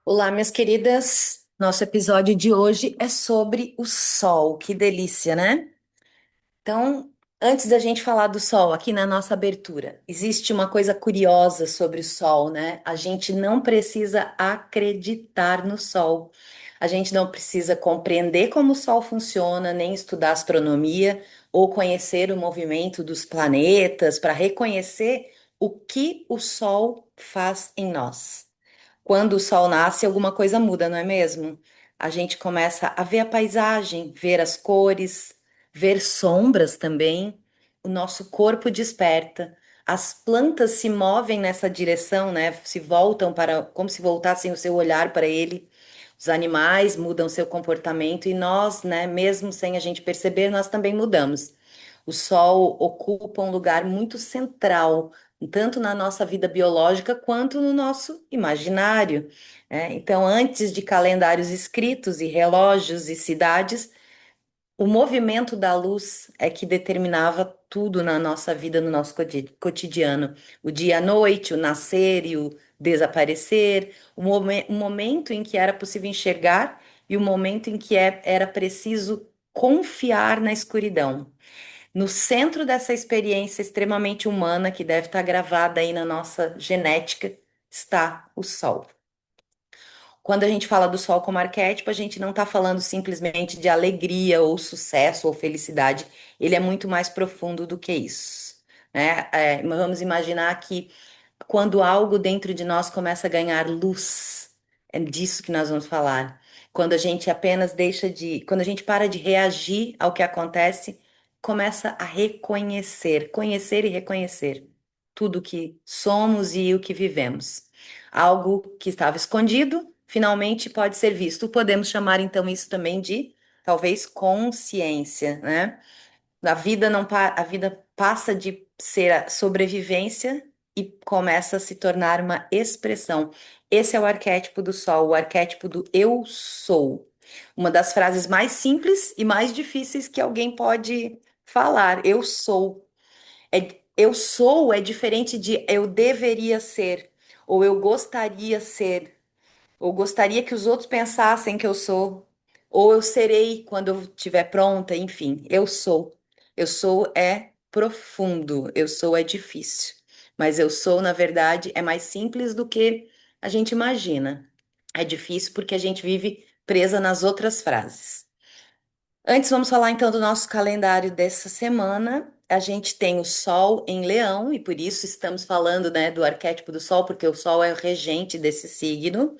Olá, minhas queridas. Nosso episódio de hoje é sobre o sol. Que delícia, né? Então, antes da gente falar do sol, aqui na nossa abertura, existe uma coisa curiosa sobre o sol, né? A gente não precisa acreditar no sol. A gente não precisa compreender como o sol funciona, nem estudar astronomia ou conhecer o movimento dos planetas para reconhecer o que o sol faz em nós. Quando o sol nasce, alguma coisa muda, não é mesmo? A gente começa a ver a paisagem, ver as cores, ver sombras também. O nosso corpo desperta. As plantas se movem nessa direção, né? Se voltam para, como se voltassem o seu olhar para ele. Os animais mudam seu comportamento e nós, né, mesmo sem a gente perceber, nós também mudamos. O sol ocupa um lugar muito central tanto na nossa vida biológica quanto no nosso imaginário, né? Então, antes de calendários escritos e relógios e cidades, o movimento da luz é que determinava tudo na nossa vida, no nosso cotidiano. O dia à noite, o nascer e o desaparecer, o momento em que era possível enxergar e o momento em que era preciso confiar na escuridão. No centro dessa experiência extremamente humana, que deve estar gravada aí na nossa genética, está o sol. Quando a gente fala do sol como arquétipo, a gente não está falando simplesmente de alegria ou sucesso ou felicidade. Ele é muito mais profundo do que isso, né? Vamos imaginar que quando algo dentro de nós começa a ganhar luz, é disso que nós vamos falar. Quando a gente apenas deixa de, quando a gente para de reagir ao que acontece, começa a reconhecer, conhecer e reconhecer tudo o que somos e o que vivemos. Algo que estava escondido, finalmente pode ser visto. Podemos chamar então isso também de talvez consciência, né? A vida passa de ser a sobrevivência e começa a se tornar uma expressão. Esse é o arquétipo do sol, o arquétipo do eu sou. Uma das frases mais simples e mais difíceis que alguém pode falar. Eu sou. Eu sou é diferente de eu deveria ser, ou eu gostaria ser, ou gostaria que os outros pensassem que eu sou, ou eu serei quando eu estiver pronta, enfim, eu sou. Eu sou é profundo, eu sou é difícil, mas eu sou, na verdade, é mais simples do que a gente imagina. É difícil porque a gente vive presa nas outras frases. Antes, vamos falar então do nosso calendário dessa semana. A gente tem o Sol em Leão, e por isso estamos falando, né, do arquétipo do Sol, porque o Sol é o regente desse signo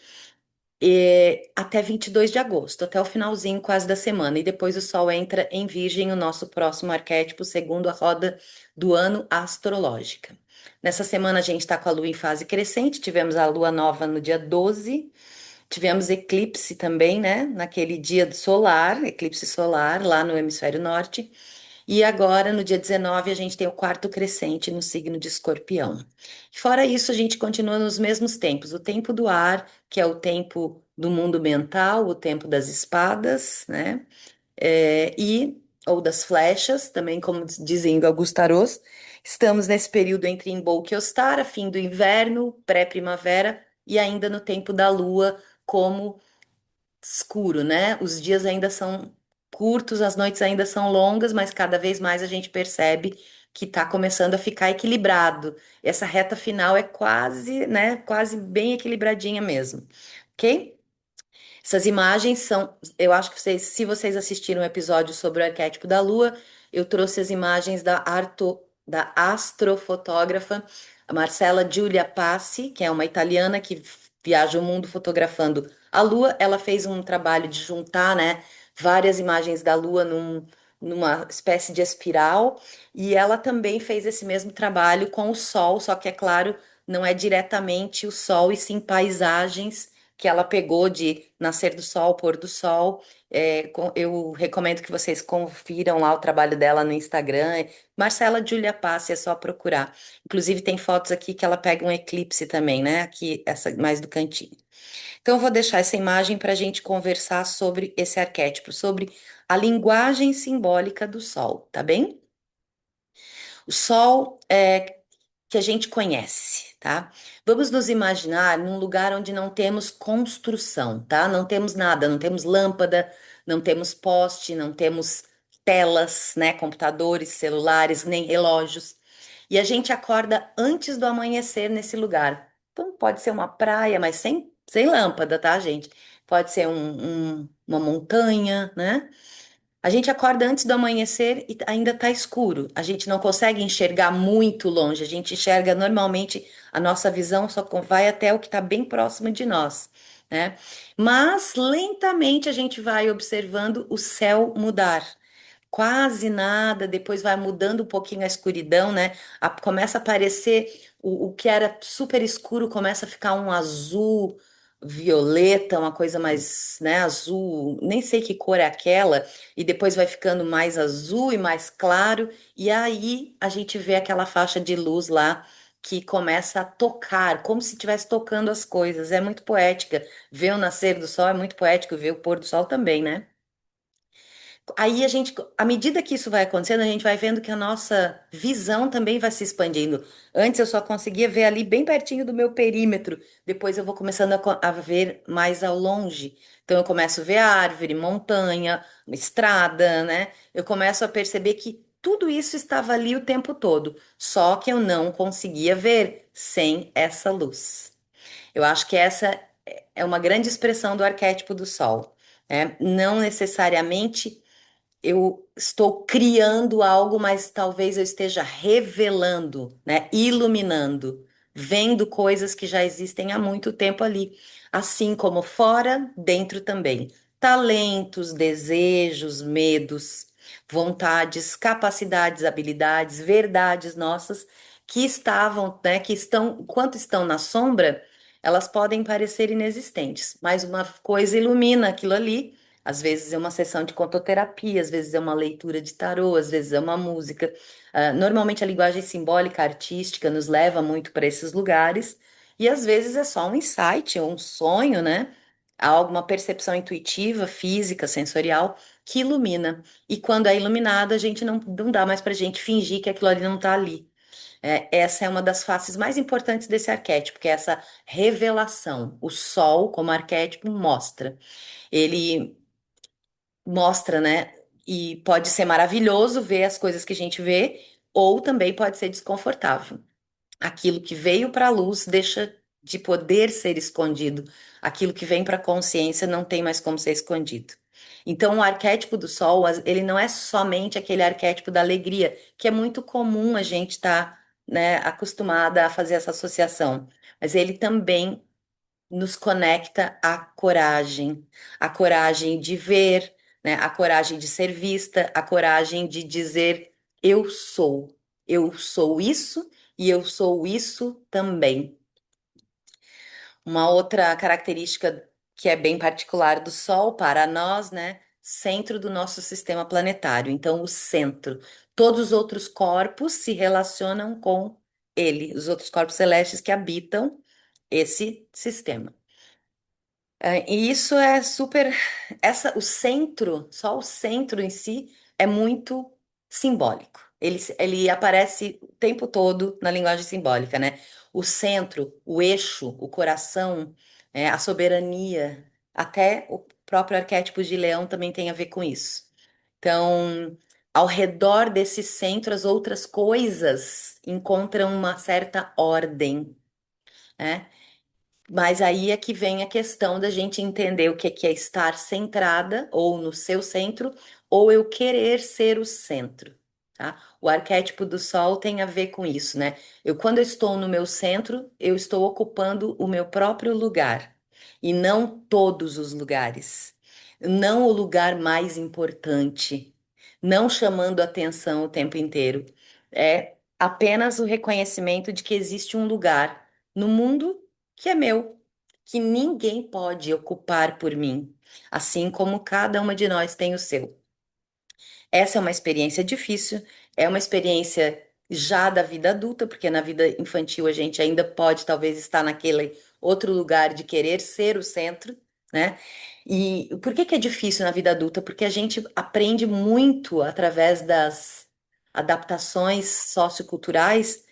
até 22 de agosto, até o finalzinho quase da semana. E depois o Sol entra em Virgem, o nosso próximo arquétipo, segundo a roda do ano astrológica. Nessa semana a gente está com a Lua em fase crescente, tivemos a Lua nova no dia 12, tivemos eclipse também, né? Naquele dia solar, eclipse solar lá no hemisfério norte. E agora, no dia 19, a gente tem o quarto crescente no signo de Escorpião. Fora isso, a gente continua nos mesmos tempos. O tempo do ar, que é o tempo do mundo mental, o tempo das espadas, né? Ou das flechas, também como dizem Augusto Tarôs. Estamos nesse período entre Imbolc e Ostara, fim do inverno, pré-primavera, e ainda no tempo da lua, como escuro, né? Os dias ainda são curtos, as noites ainda são longas, mas cada vez mais a gente percebe que está começando a ficar equilibrado. Essa reta final é quase, né? Quase bem equilibradinha mesmo, ok? Essas imagens são, eu acho que vocês, se vocês assistiram um episódio sobre o arquétipo da Lua, eu trouxe as imagens da astrofotógrafa a Marcella Giulia Passi, que é uma italiana que viaja o mundo fotografando a Lua. Ela fez um trabalho de juntar, né, várias imagens da Lua numa espécie de espiral, e ela também fez esse mesmo trabalho com o Sol, só que é claro, não é diretamente o Sol, e sim paisagens que ela pegou de nascer do sol, pôr do sol. Eu recomendo que vocês confiram lá o trabalho dela no Instagram. Marcela Giulia Passi, é só procurar. Inclusive, tem fotos aqui que ela pega um eclipse também, né? Aqui, essa mais do cantinho. Então, eu vou deixar essa imagem para a gente conversar sobre esse arquétipo, sobre a linguagem simbólica do sol, tá bem? O sol é que a gente conhece. tá? Vamos nos imaginar num lugar onde não temos construção, tá? Não temos nada, não temos lâmpada, não temos poste, não temos telas, né? Computadores, celulares, nem relógios. E a gente acorda antes do amanhecer nesse lugar. Então, pode ser uma praia, mas sem lâmpada, tá, gente? Pode ser uma montanha, né? A gente acorda antes do amanhecer e ainda está escuro. A gente não consegue enxergar muito longe. A gente enxerga normalmente, a nossa visão só vai até o que está bem próximo de nós, né? Mas lentamente a gente vai observando o céu mudar. Quase nada, depois vai mudando um pouquinho a escuridão, né? Começa a aparecer o que era super escuro, começa a ficar um azul violeta, uma coisa mais, né, azul, nem sei que cor é aquela, e depois vai ficando mais azul e mais claro, e aí a gente vê aquela faixa de luz lá que começa a tocar, como se estivesse tocando as coisas. É muito poética. Ver o nascer do sol é muito poético, ver o pôr do sol também, né? Aí a gente, à medida que isso vai acontecendo, a gente vai vendo que a nossa visão também vai se expandindo. Antes eu só conseguia ver ali bem pertinho do meu perímetro, depois eu vou começando a ver mais ao longe. Então eu começo a ver árvore, montanha, estrada, né? Eu começo a perceber que tudo isso estava ali o tempo todo, só que eu não conseguia ver sem essa luz. Eu acho que essa é uma grande expressão do arquétipo do sol, né? Não necessariamente eu estou criando algo, mas talvez eu esteja revelando, né? Iluminando, vendo coisas que já existem há muito tempo ali, assim como fora, dentro também. Talentos, desejos, medos, vontades, capacidades, habilidades, verdades nossas que estavam, né, que estão, enquanto estão na sombra, elas podem parecer inexistentes, mas uma coisa ilumina aquilo ali. Às vezes é uma sessão de contoterapia, às vezes é uma leitura de tarô, às vezes é uma música. Normalmente a linguagem simbólica, artística, nos leva muito para esses lugares, e às vezes é só um insight, ou um sonho, né? Há alguma percepção intuitiva, física, sensorial, que ilumina. E quando é iluminado, a gente não dá mais para a gente fingir que aquilo ali não está ali. Essa é uma das faces mais importantes desse arquétipo, que é essa revelação. O sol, como arquétipo, mostra. Ele mostra, né? E pode ser maravilhoso ver as coisas que a gente vê, ou também pode ser desconfortável. Aquilo que veio para a luz deixa de poder ser escondido. Aquilo que vem para a consciência não tem mais como ser escondido. Então, o arquétipo do sol, ele não é somente aquele arquétipo da alegria, que é muito comum a gente estar, né, acostumada a fazer essa associação. Mas ele também nos conecta à coragem de ver, né? A coragem de ser vista, a coragem de dizer eu sou isso e eu sou isso também. Uma outra característica que é bem particular do Sol para nós, né? Centro do nosso sistema planetário. Então, o centro. Todos os outros corpos se relacionam com ele, os outros corpos celestes que habitam esse sistema. E isso é super. O centro, só o centro em si, é muito simbólico. Ele aparece o tempo todo na linguagem simbólica, né? O centro, o eixo, o coração, a soberania, até o próprio arquétipo de leão também tem a ver com isso. Então, ao redor desse centro, as outras coisas encontram uma certa ordem, né? Mas aí é que vem a questão da gente entender o que é estar centrada, ou no seu centro, ou eu querer ser o centro, tá? O arquétipo do sol tem a ver com isso, né? Quando eu estou no meu centro, eu estou ocupando o meu próprio lugar, e não todos os lugares. Não o lugar mais importante, não chamando atenção o tempo inteiro. É apenas o reconhecimento de que existe um lugar no mundo que é meu, que ninguém pode ocupar por mim, assim como cada uma de nós tem o seu. Essa é uma experiência difícil, é uma experiência já da vida adulta, porque na vida infantil a gente ainda pode talvez estar naquele outro lugar de querer ser o centro, né? E por que que é difícil na vida adulta? Porque a gente aprende muito através das adaptações socioculturais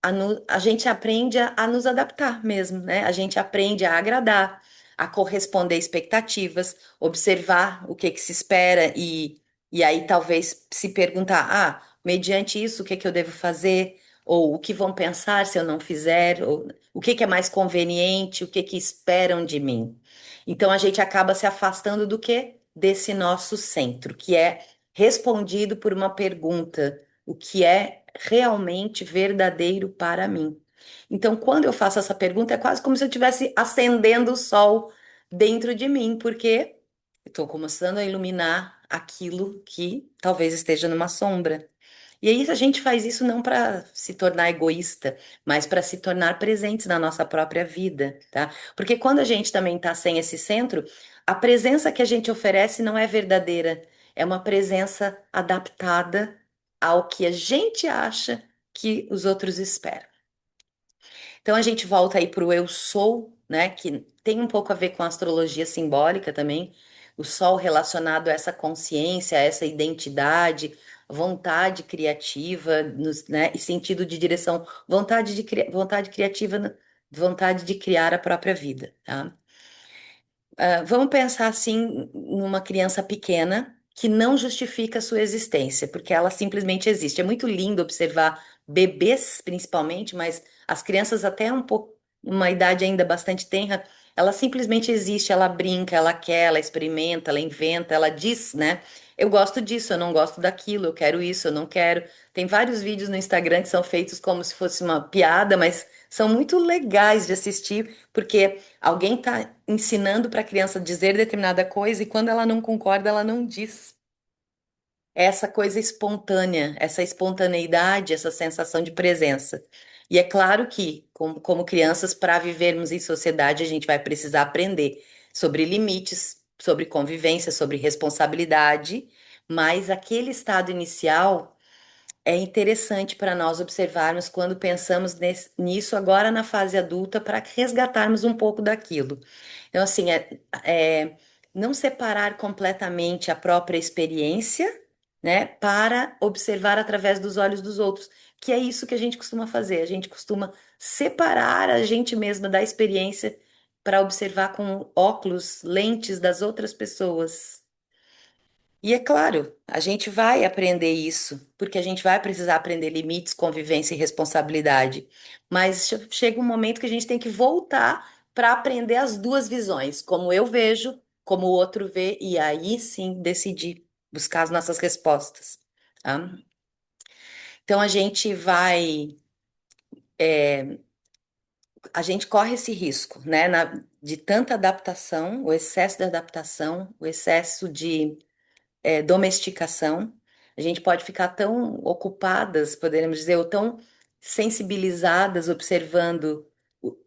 a gente aprende a nos adaptar mesmo, né? A gente aprende a agradar, a corresponder a expectativas, observar o que que se espera e aí talvez se perguntar, mediante isso, o que que eu devo fazer? Ou o que vão pensar se eu não fizer? Ou o que que é mais conveniente? O que que esperam de mim? Então a gente acaba se afastando do que? Desse nosso centro, que é respondido por uma pergunta: o que é realmente verdadeiro para mim? Então, quando eu faço essa pergunta, é quase como se eu estivesse acendendo o sol dentro de mim, porque estou começando a iluminar aquilo que talvez esteja numa sombra. E aí a gente faz isso não para se tornar egoísta, mas para se tornar presentes na nossa própria vida, tá? Porque quando a gente também está sem esse centro, a presença que a gente oferece não é verdadeira, é uma presença adaptada ao que a gente acha que os outros esperam. Então a gente volta aí para o eu sou, né? Que tem um pouco a ver com a astrologia simbólica também. O sol relacionado a essa consciência, a essa identidade, vontade criativa, né? E sentido de direção, vontade criativa, vontade de criar a própria vida, tá? Vamos pensar assim numa criança pequena que não justifica a sua existência, porque ela simplesmente existe. É muito lindo observar bebês, principalmente, mas as crianças até um pouco, uma idade ainda bastante tenra, ela simplesmente existe, ela brinca, ela quer, ela experimenta, ela inventa, ela diz, né? Eu gosto disso, eu não gosto daquilo, eu quero isso, eu não quero. Tem vários vídeos no Instagram que são feitos como se fosse uma piada, mas são muito legais de assistir, porque alguém está ensinando para a criança dizer determinada coisa e quando ela não concorda, ela não diz. É essa coisa espontânea, essa espontaneidade, essa sensação de presença. E é claro que, como crianças, para vivermos em sociedade, a gente vai precisar aprender sobre limites, sobre convivência, sobre responsabilidade, mas aquele estado inicial é interessante para nós observarmos quando pensamos nisso agora na fase adulta para resgatarmos um pouco daquilo. Então, assim, é não separar completamente a própria experiência, né, para observar através dos olhos dos outros, que é isso que a gente costuma fazer. A gente costuma separar a gente mesma da experiência para observar com óculos, lentes das outras pessoas. E é claro, a gente vai aprender isso, porque a gente vai precisar aprender limites, convivência e responsabilidade. Mas chega um momento que a gente tem que voltar para aprender as duas visões, como eu vejo, como o outro vê, e aí sim decidir, buscar as nossas respostas, tá? Então a gente corre esse risco, né, de tanta adaptação, o excesso de adaptação, o excesso de domesticação, a gente pode ficar tão ocupadas, poderíamos dizer, ou tão sensibilizadas observando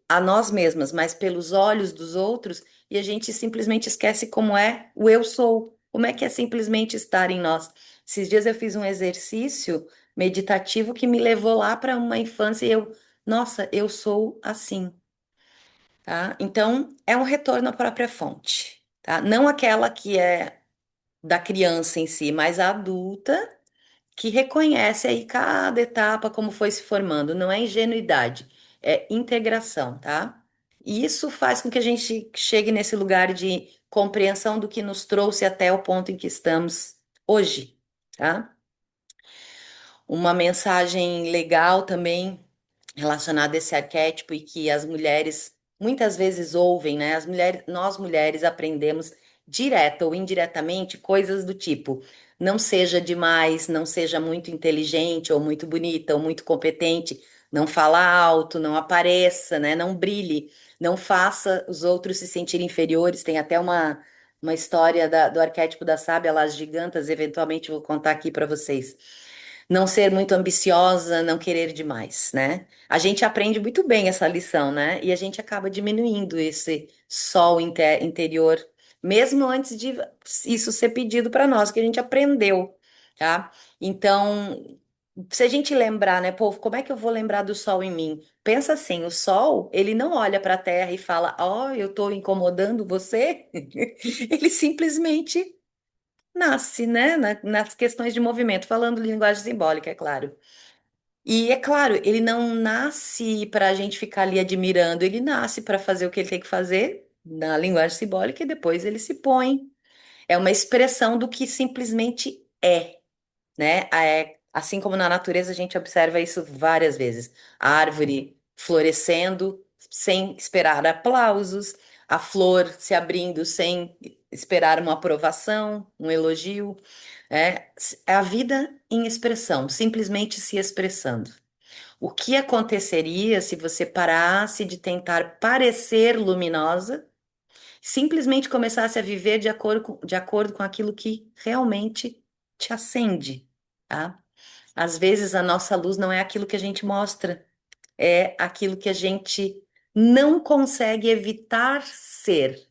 a nós mesmas, mas pelos olhos dos outros, e a gente simplesmente esquece como é o eu sou, como é que é simplesmente estar em nós. Esses dias eu fiz um exercício meditativo que me levou lá para uma infância e nossa, eu sou assim, tá? Então, é um retorno à própria fonte, tá? Não aquela que é da criança em si, mas a adulta que reconhece aí cada etapa como foi se formando. Não é ingenuidade, é integração, tá? E isso faz com que a gente chegue nesse lugar de compreensão do que nos trouxe até o ponto em que estamos hoje, tá? Uma mensagem legal também relacionada a esse arquétipo e que as mulheres muitas vezes ouvem, né? Nós mulheres aprendemos direta ou indiretamente coisas do tipo: não seja demais, não seja muito inteligente ou muito bonita ou muito competente, não fala alto, não apareça, né? Não brilhe, não faça os outros se sentirem inferiores. Tem até uma história do arquétipo da sábia, lá as gigantas, eventualmente vou contar aqui para vocês. Não ser muito ambiciosa, não querer demais, né? A gente aprende muito bem essa lição, né? E a gente acaba diminuindo esse sol interior, mesmo antes de isso ser pedido para nós, que a gente aprendeu, tá? Então, se a gente lembrar, né, povo, como é que eu vou lembrar do sol em mim? Pensa assim, o sol, ele não olha para a terra e fala: "Ó, eu estou incomodando você". Ele simplesmente nasce, né, nas questões de movimento, falando linguagem simbólica, é claro. E é claro, ele não nasce para a gente ficar ali admirando, ele nasce para fazer o que ele tem que fazer na linguagem simbólica e depois ele se põe. É uma expressão do que simplesmente é, né? Assim como na natureza a gente observa isso várias vezes. A árvore florescendo sem esperar aplausos, a flor se abrindo sem esperar uma aprovação, um elogio. É a vida em expressão, simplesmente se expressando. O que aconteceria se você parasse de tentar parecer luminosa, simplesmente começasse a viver de acordo com aquilo que realmente te acende, tá? Às vezes a nossa luz não é aquilo que a gente mostra, é aquilo que a gente não consegue evitar ser.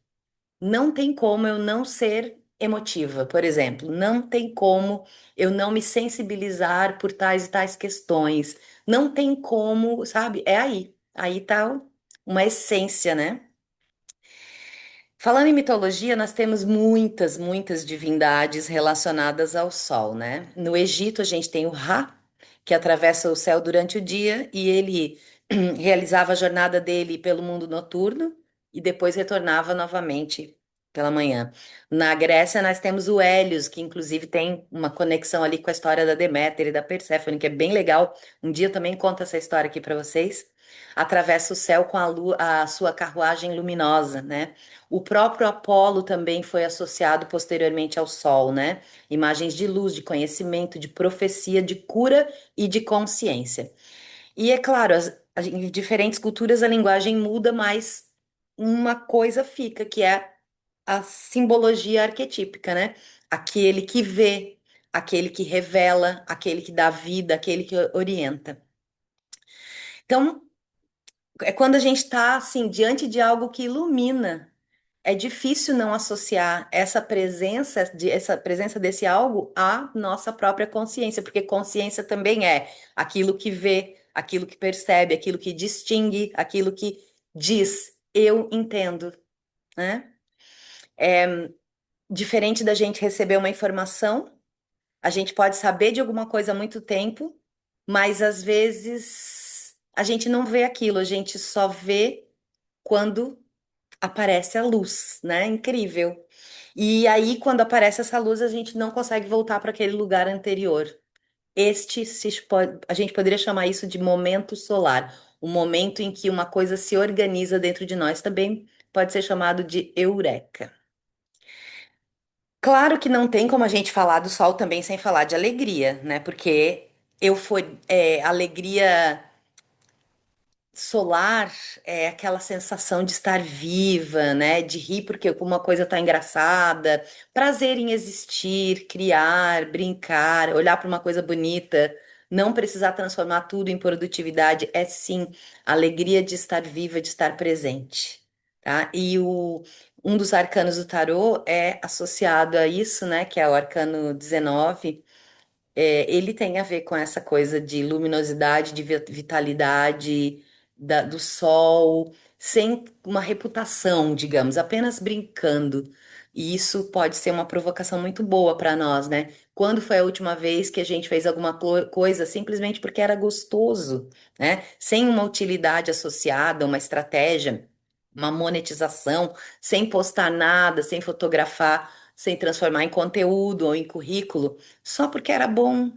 Não tem como eu não ser emotiva, por exemplo. Não tem como eu não me sensibilizar por tais e tais questões. Não tem como, sabe? É aí. Aí tá uma essência, né? Falando em mitologia, nós temos muitas, muitas divindades relacionadas ao sol, né? No Egito, a gente tem o Ra, que atravessa o céu durante o dia e ele realizava a jornada dele pelo mundo noturno e depois retornava novamente pela manhã. Na Grécia, nós temos o Hélios, que inclusive tem uma conexão ali com a história da Deméter e da Perséfone, que é bem legal. Um dia eu também conto essa história aqui para vocês. Atravessa o céu com a sua carruagem luminosa, né? O próprio Apolo também foi associado posteriormente ao Sol, né? Imagens de luz, de conhecimento, de profecia, de cura e de consciência. E é claro, em diferentes culturas a linguagem muda, mas uma coisa fica, que é a simbologia arquetípica, né? Aquele que vê, aquele que revela, aquele que dá vida, aquele que orienta. Então, é quando a gente está assim diante de algo que ilumina. É difícil não associar essa presença desse algo à nossa própria consciência, porque consciência também é aquilo que vê, aquilo que percebe, aquilo que distingue, aquilo que diz, eu entendo, né? Diferente da gente receber uma informação, a gente pode saber de alguma coisa há muito tempo, mas às vezes a gente não vê aquilo, a gente só vê quando aparece a luz, né? Incrível. E aí, quando aparece essa luz, a gente não consegue voltar para aquele lugar anterior. A gente poderia chamar isso de momento solar, o momento em que uma coisa se organiza dentro de nós, também pode ser chamado de eureka. Claro que não tem como a gente falar do sol também sem falar de alegria, né? Porque alegria solar é aquela sensação de estar viva, né? De rir porque alguma coisa tá engraçada, prazer em existir, criar, brincar, olhar para uma coisa bonita, não precisar transformar tudo em produtividade, é sim a alegria de estar viva, de estar presente, tá? Um dos arcanos do tarô é associado a isso, né? Que é o arcano 19. Ele tem a ver com essa coisa de luminosidade, de vitalidade do sol, sem uma reputação, digamos, apenas brincando. E isso pode ser uma provocação muito boa para nós, né? Quando foi a última vez que a gente fez alguma coisa simplesmente porque era gostoso, né? Sem uma utilidade associada, uma estratégia, uma monetização, sem postar nada, sem fotografar, sem transformar em conteúdo ou em currículo só porque era bom.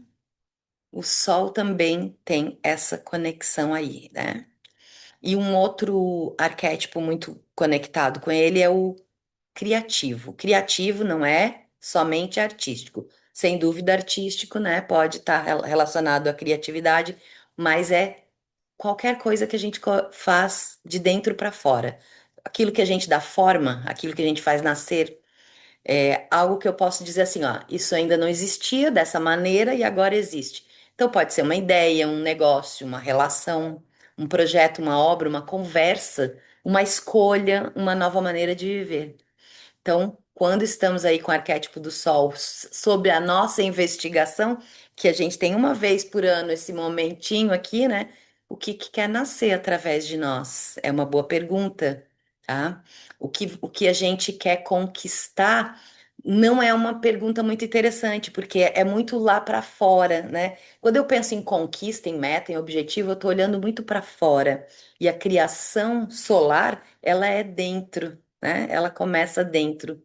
O Sol também tem essa conexão aí, né? E um outro arquétipo muito conectado com ele é o criativo. Criativo não é somente artístico. Sem dúvida, artístico, né? Pode estar relacionado à criatividade, mas é qualquer coisa que a gente faz de dentro para fora. Aquilo que a gente dá forma, aquilo que a gente faz nascer. É algo que eu posso dizer assim, ó, isso ainda não existia dessa maneira e agora existe. Então pode ser uma ideia, um negócio, uma relação, um projeto, uma obra, uma conversa, uma escolha, uma nova maneira de viver. Então, quando estamos aí com o arquétipo do Sol sobre a nossa investigação, que a gente tem uma vez por ano esse momentinho aqui, né? O que que quer nascer através de nós? É uma boa pergunta, tá? O que a gente quer conquistar não é uma pergunta muito interessante, porque é muito lá para fora, né? Quando eu penso em conquista, em meta, em objetivo, eu estou olhando muito para fora. E a criação solar, ela é dentro, né? Ela começa dentro.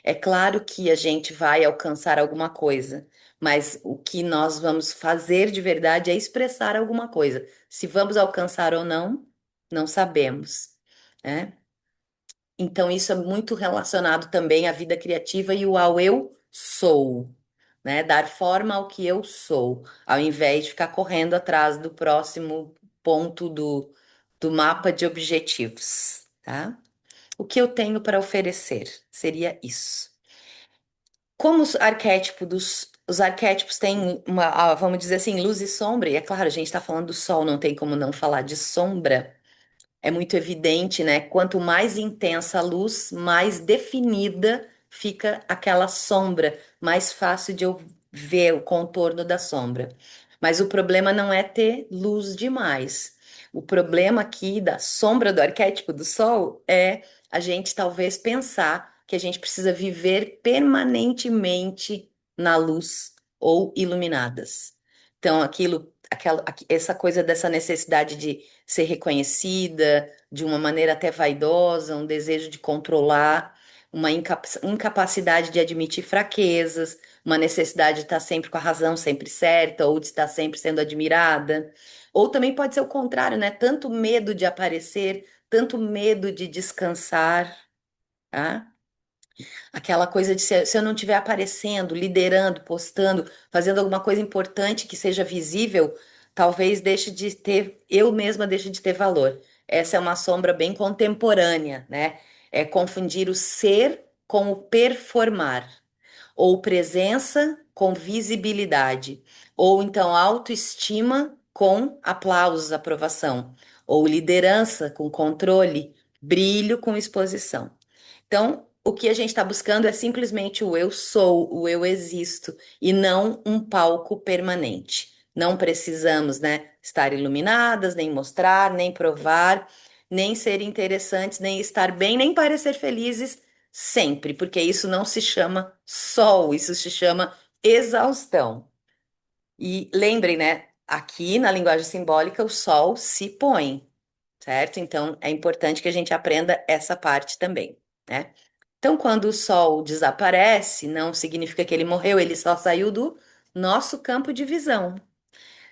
É claro que a gente vai alcançar alguma coisa, mas o que nós vamos fazer de verdade é expressar alguma coisa. Se vamos alcançar ou não, não sabemos, né? Então, isso é muito relacionado também à vida criativa e o ao eu sou, né? Dar forma ao que eu sou, ao invés de ficar correndo atrás do próximo ponto do mapa de objetivos, tá? O que eu tenho para oferecer seria isso. Como os arquétipos têm uma, vamos dizer assim, luz e sombra, e é claro, a gente está falando do sol, não tem como não falar de sombra. É muito evidente, né? Quanto mais intensa a luz, mais definida fica aquela sombra, mais fácil de eu ver o contorno da sombra. Mas o problema não é ter luz demais. O problema aqui da sombra do arquétipo do sol é a gente talvez pensar que a gente precisa viver permanentemente na luz ou iluminadas. Então, essa coisa dessa necessidade de ser reconhecida de uma maneira até vaidosa, um desejo de controlar, uma incapacidade de admitir fraquezas, uma necessidade de estar sempre com a razão sempre certa, ou de estar sempre sendo admirada. Ou também pode ser o contrário, né? Tanto medo de aparecer, tanto medo de descansar, tá? Aquela coisa de se eu não estiver aparecendo, liderando, postando, fazendo alguma coisa importante que seja visível, talvez deixe de ter, eu mesma deixe de ter valor. Essa é uma sombra bem contemporânea, né? É confundir o ser com o performar, ou presença com visibilidade, ou então autoestima com aplausos, aprovação, ou liderança com controle, brilho com exposição. Então, o que a gente está buscando é simplesmente o eu sou, o eu existo, e não um palco permanente. Não precisamos, né, estar iluminadas, nem mostrar, nem provar, nem ser interessantes, nem estar bem, nem parecer felizes sempre, porque isso não se chama sol, isso se chama exaustão. E lembrem, né, aqui na linguagem simbólica, o sol se põe, certo? Então, é importante que a gente aprenda essa parte também, né? Então, quando o sol desaparece, não significa que ele morreu, ele só saiu do nosso campo de visão.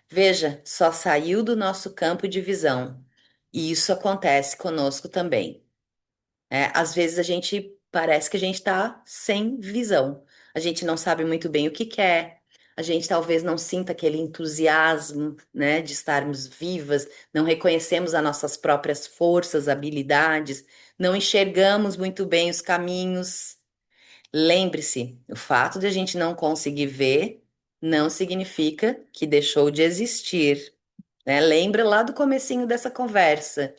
Veja, só saiu do nosso campo de visão. E isso acontece conosco também, né? Às vezes a gente parece que a gente está sem visão. A gente não sabe muito bem o que quer. A gente talvez não sinta aquele entusiasmo, né, de estarmos vivas, não reconhecemos as nossas próprias forças, habilidades, não enxergamos muito bem os caminhos. Lembre-se, o fato de a gente não conseguir ver não significa que deixou de existir, né? Lembra lá do comecinho dessa conversa.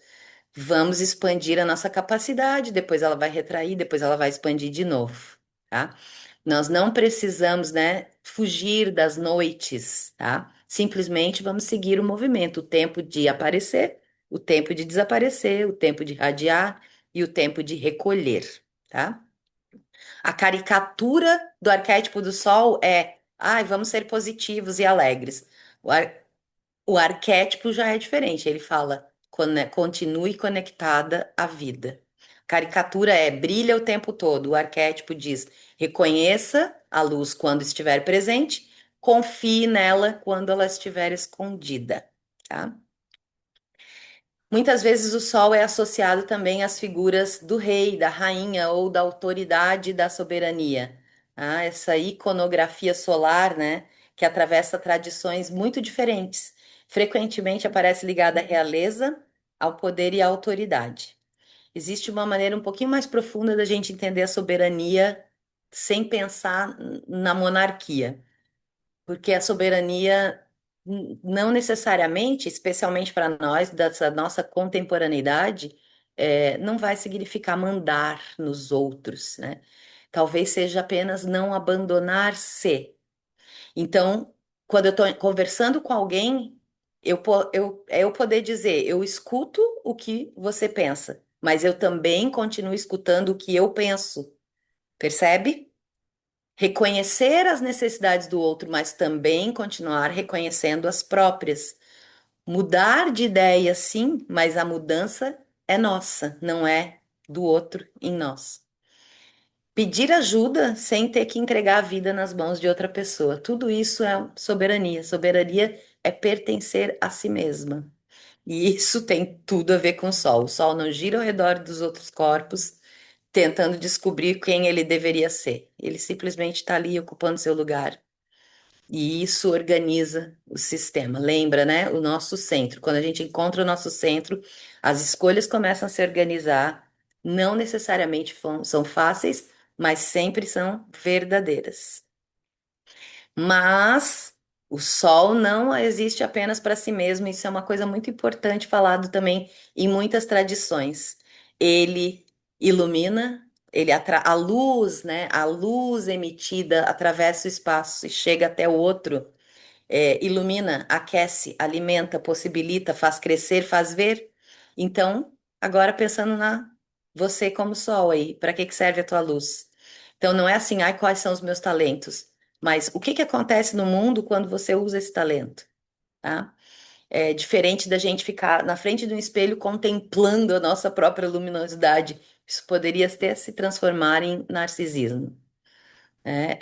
Vamos expandir a nossa capacidade, depois ela vai retrair, depois ela vai expandir de novo, tá? Nós não precisamos, né, fugir das noites, tá? Simplesmente vamos seguir o movimento, o tempo de aparecer, o tempo de desaparecer, o tempo de radiar e o tempo de recolher, tá? A caricatura do arquétipo do sol é, ai, vamos ser positivos e alegres. O, ar- o arquétipo já é diferente, ele fala, continue conectada à vida. Caricatura é brilha o tempo todo. O arquétipo diz, reconheça a luz quando estiver presente, confie nela quando ela estiver escondida, tá? Muitas vezes o sol é associado também às figuras do rei, da rainha ou da autoridade e da soberania. Ah, essa iconografia solar, né, que atravessa tradições muito diferentes. Frequentemente aparece ligada à realeza, ao poder e à autoridade. Existe uma maneira um pouquinho mais profunda da gente entender a soberania sem pensar na monarquia. Porque a soberania não necessariamente, especialmente para nós, dessa nossa contemporaneidade, não vai significar mandar nos outros, né? Talvez seja apenas não abandonar-se. Então, quando eu estou conversando com alguém, é eu poder dizer, eu escuto o que você pensa, mas eu também continuo escutando o que eu penso, percebe? Reconhecer as necessidades do outro, mas também continuar reconhecendo as próprias. Mudar de ideia, sim, mas a mudança é nossa, não é do outro em nós. Pedir ajuda sem ter que entregar a vida nas mãos de outra pessoa. Tudo isso é soberania. Soberania é pertencer a si mesma. E isso tem tudo a ver com o Sol. O Sol não gira ao redor dos outros corpos, tentando descobrir quem ele deveria ser. Ele simplesmente está ali ocupando seu lugar. E isso organiza o sistema. Lembra, né? O nosso centro. Quando a gente encontra o nosso centro, as escolhas começam a se organizar. Não necessariamente são fáceis, mas sempre são verdadeiras. Mas o sol não existe apenas para si mesmo. Isso é uma coisa muito importante falado também em muitas tradições. Ele ilumina, a luz, né? A luz emitida atravessa o espaço e chega até o outro, ilumina, aquece, alimenta, possibilita, faz crescer, faz ver. Então, agora pensando na você como sol aí, para que que serve a tua luz? Então, não é assim, ai, quais são os meus talentos? Mas o que que acontece no mundo quando você usa esse talento, tá? É diferente da gente ficar na frente de um espelho contemplando a nossa própria luminosidade. Isso poderia até se transformar em narcisismo, né?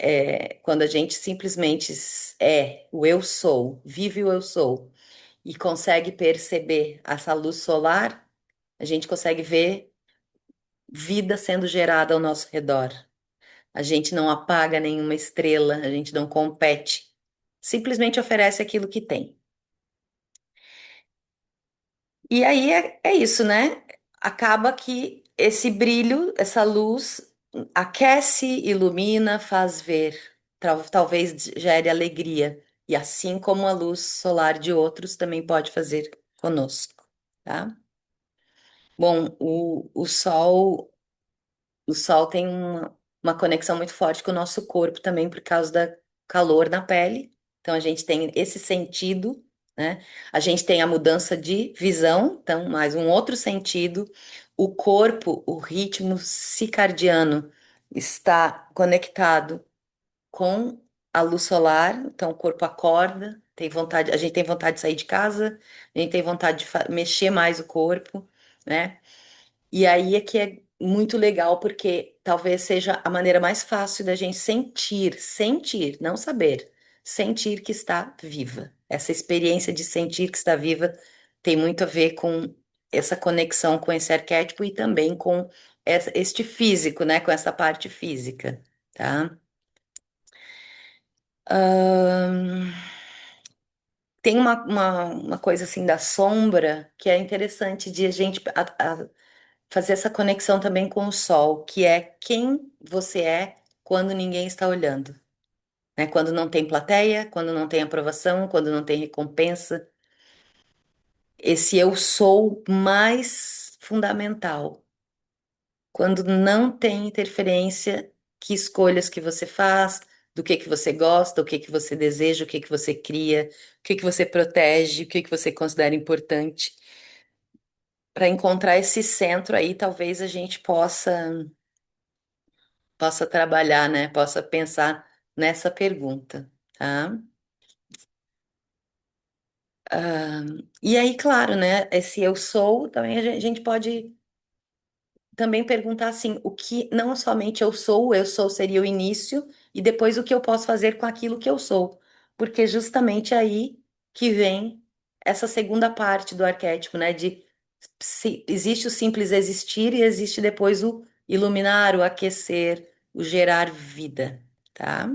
Quando a gente simplesmente é o eu sou, vive o eu sou e consegue perceber essa luz solar, a gente consegue ver vida sendo gerada ao nosso redor. A gente não apaga nenhuma estrela, a gente não compete, simplesmente oferece aquilo que tem. E aí é isso, né? Acaba que esse brilho, essa luz, aquece, ilumina, faz ver, talvez gere alegria. E assim como a luz solar de outros também pode fazer conosco, tá? Bom, o sol tem uma conexão muito forte com o nosso corpo também por causa da calor na pele. Então a gente tem esse sentido, né? A gente tem a mudança de visão, então mais um outro sentido. O corpo, o ritmo circadiano está conectado com a luz solar, então o corpo acorda, tem vontade, a gente tem vontade de sair de casa, a gente tem vontade de mexer mais o corpo, né? E aí é que é muito legal, porque talvez seja a maneira mais fácil da gente sentir, não saber, sentir que está viva. Essa experiência de sentir que está viva tem muito a ver com essa conexão com esse arquétipo e também com este físico, né? Com essa parte física, tá? Ahn, Tem uma coisa assim da sombra que é interessante de a gente fazer essa conexão também com o sol, que é quem você é quando ninguém está olhando, né? Quando não tem plateia, quando não tem aprovação, quando não tem recompensa. Esse eu sou mais fundamental. Quando não tem interferência, que escolhas que você faz, do que você gosta, o que você deseja, o que você cria, o que você protege, o que você considera importante. Para encontrar esse centro aí, talvez a gente possa trabalhar, né? Possa pensar nessa pergunta, tá? Ah, e aí, claro, né? Esse eu sou, também a gente pode também perguntar assim, o que não somente eu sou seria o início, e depois o que eu posso fazer com aquilo que eu sou. Porque justamente aí que vem essa segunda parte do arquétipo, né? De se existe o simples existir e existe depois o iluminar, o aquecer, o gerar vida, tá?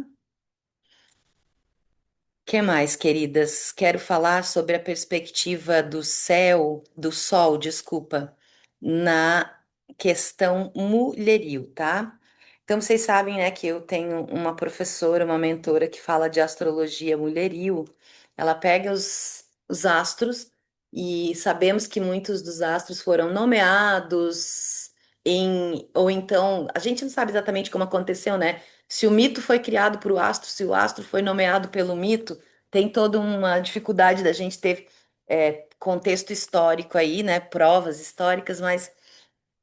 Que mais, queridas? Quero falar sobre a perspectiva do céu, do sol, desculpa, na questão mulheril, tá? Então, vocês sabem, né, que eu tenho uma professora, uma mentora que fala de astrologia mulheril. Ela pega os astros e sabemos que muitos dos astros foram nomeados ou então, a gente não sabe exatamente como aconteceu, né? Se o mito foi criado por o astro, se o astro foi nomeado pelo mito, tem toda uma dificuldade da gente ter contexto histórico aí, né? Provas históricas, mas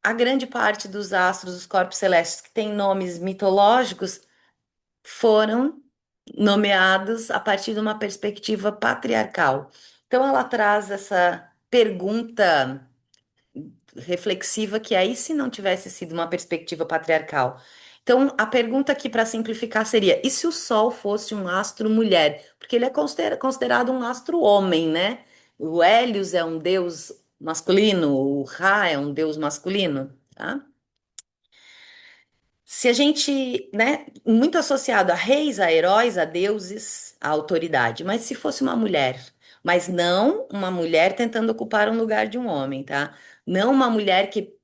a grande parte dos astros, dos corpos celestes que têm nomes mitológicos, foram nomeados a partir de uma perspectiva patriarcal. Então, ela traz essa pergunta reflexiva que aí se não tivesse sido uma perspectiva patriarcal. Então, a pergunta aqui para simplificar seria: e se o Sol fosse um astro mulher? Porque ele é considerado um astro homem, né? O Hélios é um deus masculino, o Ra é um deus masculino, tá? Se a gente, né, muito associado a reis, a heróis, a deuses, a autoridade, mas se fosse uma mulher, mas não uma mulher tentando ocupar um lugar de um homem, tá? Não uma mulher que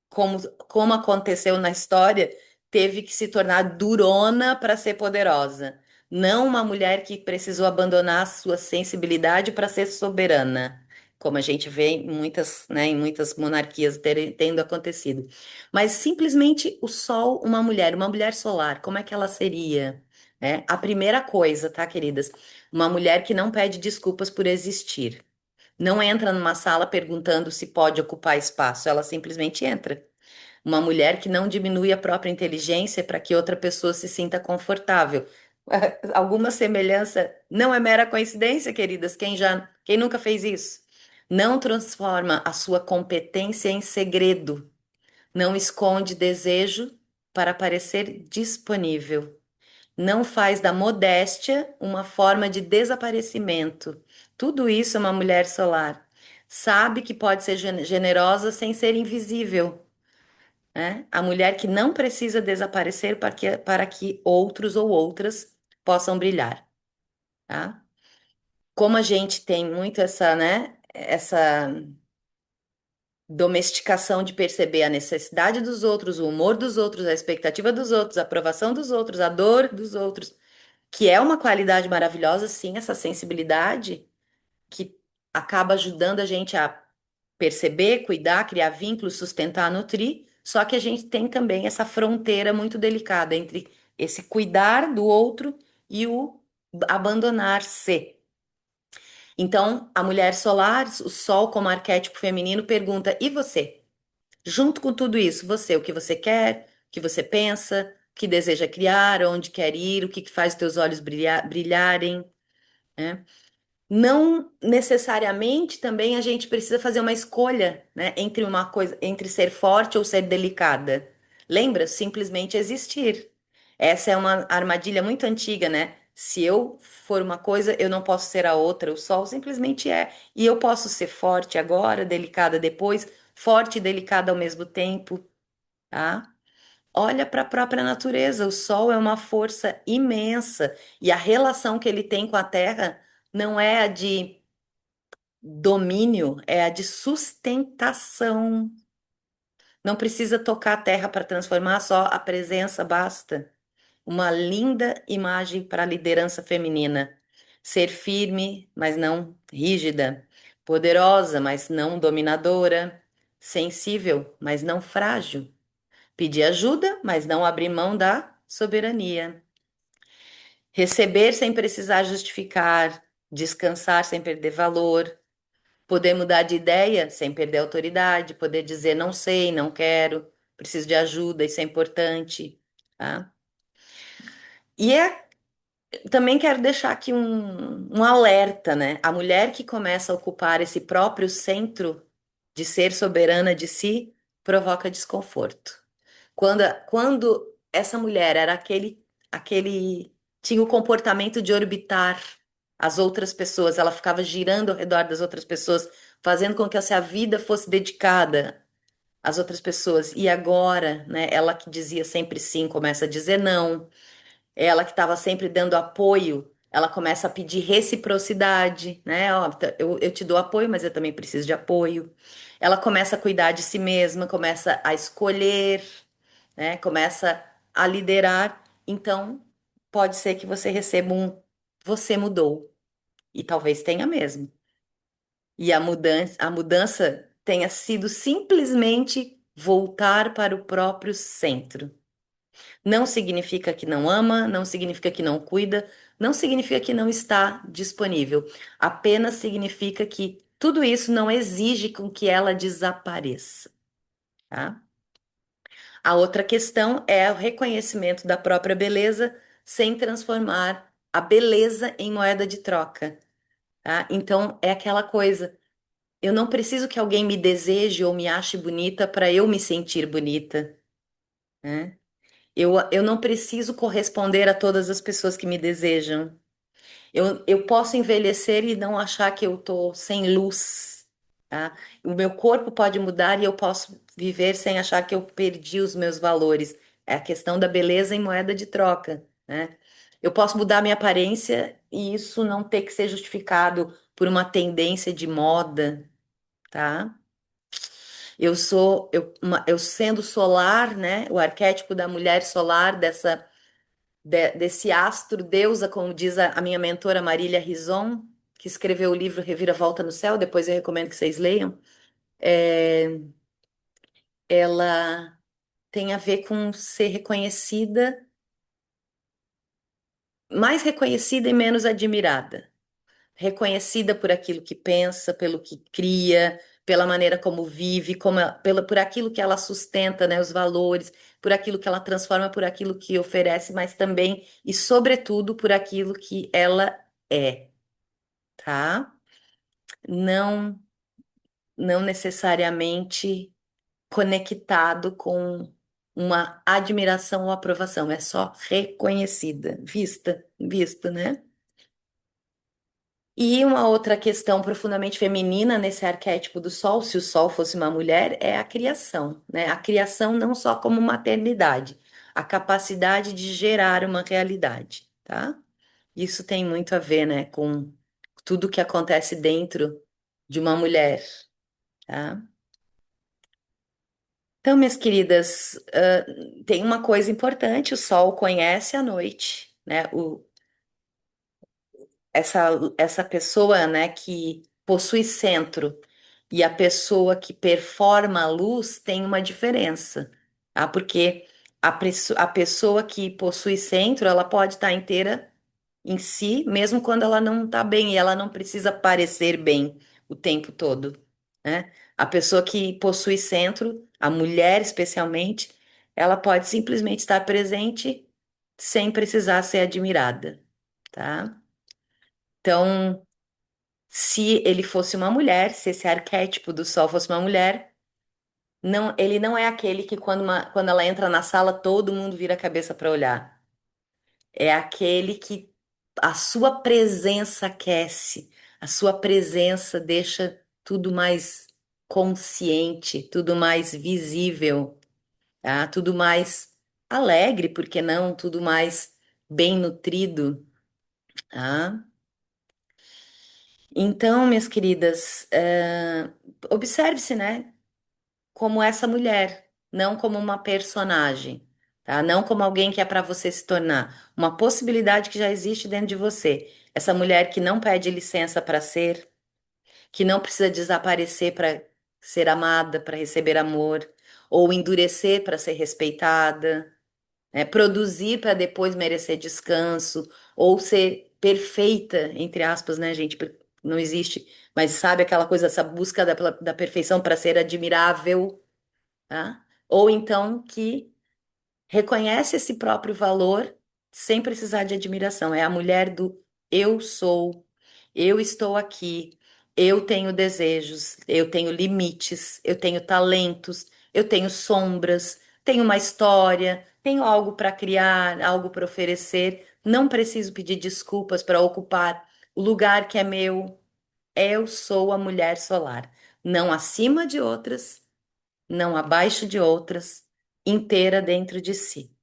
como, como aconteceu na história, teve que se tornar durona para ser poderosa. Não uma mulher que precisou abandonar a sua sensibilidade para ser soberana, como a gente vê em muitas, né, em muitas monarquias tendo acontecido. Mas simplesmente o sol, uma mulher solar, como é que ela seria? Né? A primeira coisa, tá, queridas? Uma mulher que não pede desculpas por existir. Não entra numa sala perguntando se pode ocupar espaço, ela simplesmente entra. Uma mulher que não diminui a própria inteligência para que outra pessoa se sinta confortável. Alguma semelhança não é mera coincidência, queridas? Quem nunca fez isso? Não transforma a sua competência em segredo. Não esconde desejo para parecer disponível. Não faz da modéstia uma forma de desaparecimento. Tudo isso é uma mulher solar. Sabe que pode ser generosa sem ser invisível, né? A mulher que não precisa desaparecer para que outros ou outras possam brilhar, tá? Como a gente tem muito essa, né, essa domesticação de perceber a necessidade dos outros, o humor dos outros, a expectativa dos outros, a aprovação dos outros, a dor dos outros, que é uma qualidade maravilhosa, sim, essa sensibilidade que acaba ajudando a gente a perceber, cuidar, criar vínculos, sustentar, nutrir. Só que a gente tem também essa fronteira muito delicada entre esse cuidar do outro e o abandonar-se. Então, a mulher solar, o sol como arquétipo feminino, pergunta: e você? Junto com tudo isso, você, o que você quer, o que você pensa, o que deseja criar, onde quer ir, o que que faz os teus olhos brilharem, né? Não necessariamente também a gente precisa fazer uma escolha, né, entre uma coisa, entre ser forte ou ser delicada. Lembra? Simplesmente existir. Essa é uma armadilha muito antiga, né? Se eu for uma coisa, eu não posso ser a outra. O sol simplesmente é. E eu posso ser forte agora, delicada depois, forte e delicada ao mesmo tempo, tá? Olha para a própria natureza. O sol é uma força imensa e a relação que ele tem com a terra não é a de domínio, é a de sustentação. Não precisa tocar a terra para transformar, só a presença basta. Uma linda imagem para a liderança feminina. Ser firme, mas não rígida. Poderosa, mas não dominadora. Sensível, mas não frágil. Pedir ajuda, mas não abrir mão da soberania. Receber sem precisar justificar. Descansar sem perder valor. Poder mudar de ideia sem perder a autoridade, poder dizer não sei, não quero, preciso de ajuda, isso é importante, tá? E também quero deixar aqui um alerta, né? A mulher que começa a ocupar esse próprio centro de ser soberana de si provoca desconforto. Quando essa mulher era tinha o comportamento de orbitar as outras pessoas, ela ficava girando ao redor das outras pessoas, fazendo com que a sua vida fosse dedicada às outras pessoas. E agora, né, ela que dizia sempre sim, começa a dizer não. Ela que estava sempre dando apoio, ela começa a pedir reciprocidade, né? Ó, eu te dou apoio, mas eu também preciso de apoio. Ela começa a cuidar de si mesma, começa a escolher, né? Começa a liderar. Então, pode ser que você receba você mudou. E talvez tenha mesmo. E a mudança tenha sido simplesmente voltar para o próprio centro. Não significa que não ama, não significa que não cuida, não significa que não está disponível. Apenas significa que tudo isso não exige com que ela desapareça, tá? A outra questão é o reconhecimento da própria beleza, sem transformar a beleza em moeda de troca, tá? Então é aquela coisa, eu não preciso que alguém me deseje ou me ache bonita para eu me sentir bonita, né? Eu não preciso corresponder a todas as pessoas que me desejam. Eu posso envelhecer e não achar que eu tô sem luz, tá? O meu corpo pode mudar e eu posso viver sem achar que eu perdi os meus valores. É a questão da beleza em moeda de troca, né? Eu posso mudar minha aparência e isso não ter que ser justificado por uma tendência de moda, tá? Eu sendo solar, né? O arquétipo da mulher solar, desse astro deusa, como diz a minha mentora Marília Rison, que escreveu o livro Reviravolta no Céu, depois eu recomendo que vocês leiam. É, ela tem a ver com ser reconhecida, mais reconhecida e menos admirada. Reconhecida por aquilo que pensa, pelo que cria, pela maneira como vive, por aquilo que ela sustenta, né, os valores, por aquilo que ela transforma, por aquilo que oferece, mas também e sobretudo por aquilo que ela é, tá? Não, não necessariamente conectado com uma admiração ou aprovação, é só reconhecida, vista, né? E uma outra questão profundamente feminina nesse arquétipo do Sol, se o Sol fosse uma mulher, é a criação, né? A criação não só como maternidade, a capacidade de gerar uma realidade, tá? Isso tem muito a ver, né, com tudo que acontece dentro de uma mulher, tá? Então, minhas queridas, tem uma coisa importante: o Sol conhece a noite, né? Essa pessoa, né, que possui centro e a pessoa que performa a luz tem uma diferença, tá? Porque a pessoa que possui centro, ela pode estar inteira em si, mesmo quando ela não está bem, e ela não precisa parecer bem o tempo todo, né? A pessoa que possui centro, a mulher especialmente, ela pode simplesmente estar presente sem precisar ser admirada, tá? Então, se ele fosse uma mulher, se esse arquétipo do sol fosse uma mulher, não, ele não é aquele que quando ela entra na sala todo mundo vira a cabeça para olhar. É aquele que a sua presença aquece, a sua presença deixa tudo mais consciente, tudo mais visível, tá? Tudo mais alegre, por que não? Tudo mais bem nutrido, tá? Então, minhas queridas, observe-se, né, como essa mulher, não como uma personagem, tá? Não como alguém que é para você se tornar, uma possibilidade que já existe dentro de você. Essa mulher que não pede licença para ser, que não precisa desaparecer para ser amada, para receber amor, ou endurecer para ser respeitada, né? Produzir para depois merecer descanso, ou ser perfeita, entre aspas, né, gente? Não existe, mas sabe aquela coisa, essa busca da perfeição para ser admirável, tá? Ou então que reconhece esse próprio valor sem precisar de admiração. É a mulher do eu sou, eu estou aqui, eu tenho desejos, eu tenho limites, eu tenho talentos, eu tenho sombras, tenho uma história, tenho algo para criar, algo para oferecer. Não preciso pedir desculpas para ocupar o lugar que é meu. Eu sou a mulher solar, não acima de outras, não abaixo de outras, inteira dentro de si.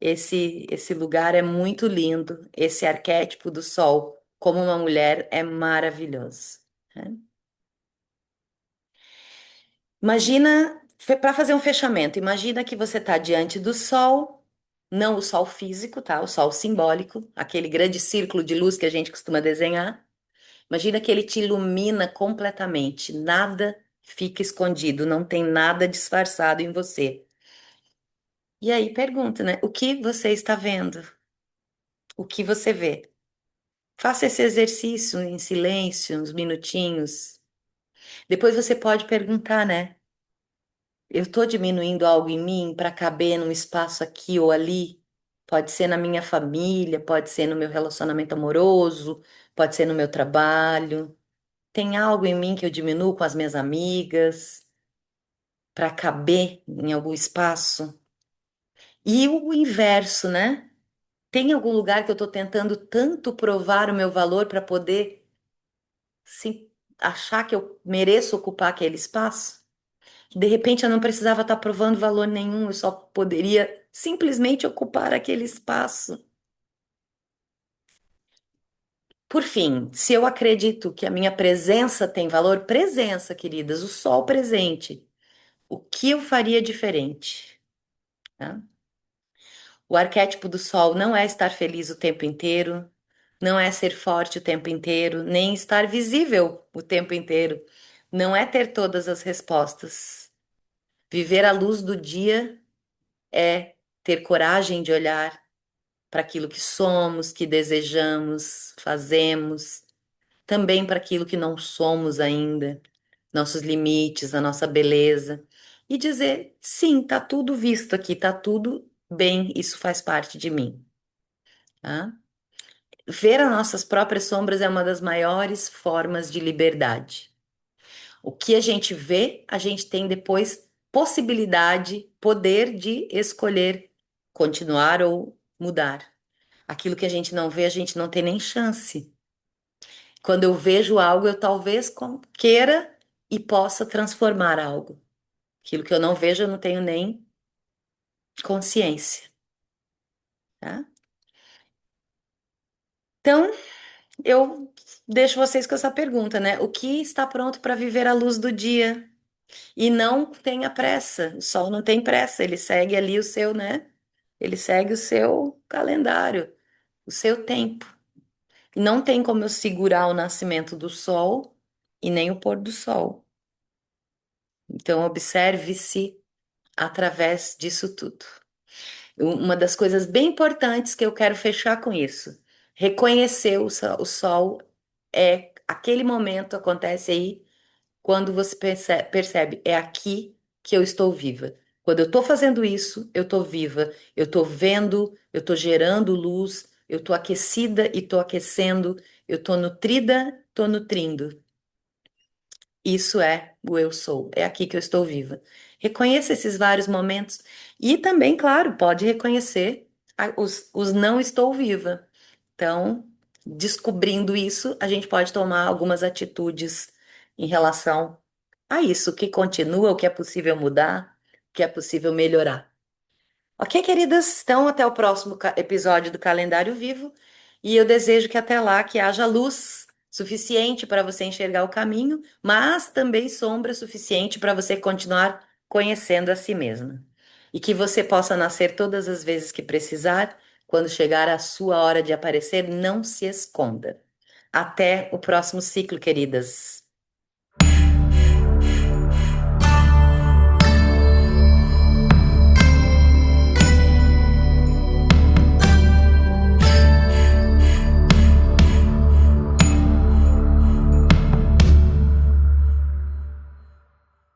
Esse lugar é muito lindo. Esse arquétipo do sol como uma mulher é maravilhoso, né? Imagina, para fazer um fechamento, imagina que você está diante do sol, não o sol físico, tá? O sol simbólico, aquele grande círculo de luz que a gente costuma desenhar. Imagina que ele te ilumina completamente, nada fica escondido, não tem nada disfarçado em você. E aí pergunta, né? O que você está vendo? O que você vê? Faça esse exercício em silêncio, uns minutinhos. Depois você pode perguntar, né? Eu estou diminuindo algo em mim para caber num espaço aqui ou ali? Pode ser na minha família, pode ser no meu relacionamento amoroso, pode ser no meu trabalho. Tem algo em mim que eu diminuo com as minhas amigas para caber em algum espaço? E o inverso, né? Tem algum lugar que eu estou tentando tanto provar o meu valor para poder sim, achar que eu mereço ocupar aquele espaço? De repente eu não precisava estar provando valor nenhum, eu só poderia simplesmente ocupar aquele espaço. Por fim, se eu acredito que a minha presença tem valor, presença, queridas, o sol presente, o que eu faria diferente? Tá? O arquétipo do sol não é estar feliz o tempo inteiro, não é ser forte o tempo inteiro, nem estar visível o tempo inteiro, não é ter todas as respostas. Viver à luz do dia é ter coragem de olhar para aquilo que somos, que desejamos, fazemos, também para aquilo que não somos ainda, nossos limites, a nossa beleza, e dizer: sim, tá tudo visto aqui, tá tudo bem, isso faz parte de mim, tá? Ver as nossas próprias sombras é uma das maiores formas de liberdade. O que a gente vê, a gente tem depois possibilidade, poder de escolher continuar ou mudar. Aquilo que a gente não vê, a gente não tem nem chance. Quando eu vejo algo, eu talvez queira e possa transformar algo. Aquilo que eu não vejo, eu não tenho nem consciência, tá? Então, eu deixo vocês com essa pergunta, né? O que está pronto para viver à luz do dia? E não tenha pressa. O sol não tem pressa, ele segue ali o seu, né? Ele segue o seu calendário, o seu tempo. Não tem como eu segurar o nascimento do sol e nem o pôr do sol. Então, observe-se através disso tudo. Uma das coisas bem importantes que eu quero fechar com isso, reconhecer o sol é aquele momento, acontece aí, quando você percebe, é aqui que eu estou viva. Quando eu estou fazendo isso, eu estou viva, eu estou vendo, eu estou gerando luz, eu estou aquecida e estou aquecendo, eu estou nutrida, estou nutrindo. Isso é o eu sou, é aqui que eu estou viva. Reconheça esses vários momentos e também, claro, pode reconhecer os não estou viva. Então, descobrindo isso, a gente pode tomar algumas atitudes em relação a isso, o que continua, o que é possível mudar, o que é possível melhorar. Ok, queridas? Então, até o próximo episódio do Calendário Vivo. E eu desejo que até lá que haja luz suficiente para você enxergar o caminho, mas também sombra suficiente para você continuar conhecendo a si mesma. E que você possa nascer todas as vezes que precisar. Quando chegar a sua hora de aparecer, não se esconda. Até o próximo ciclo, queridas.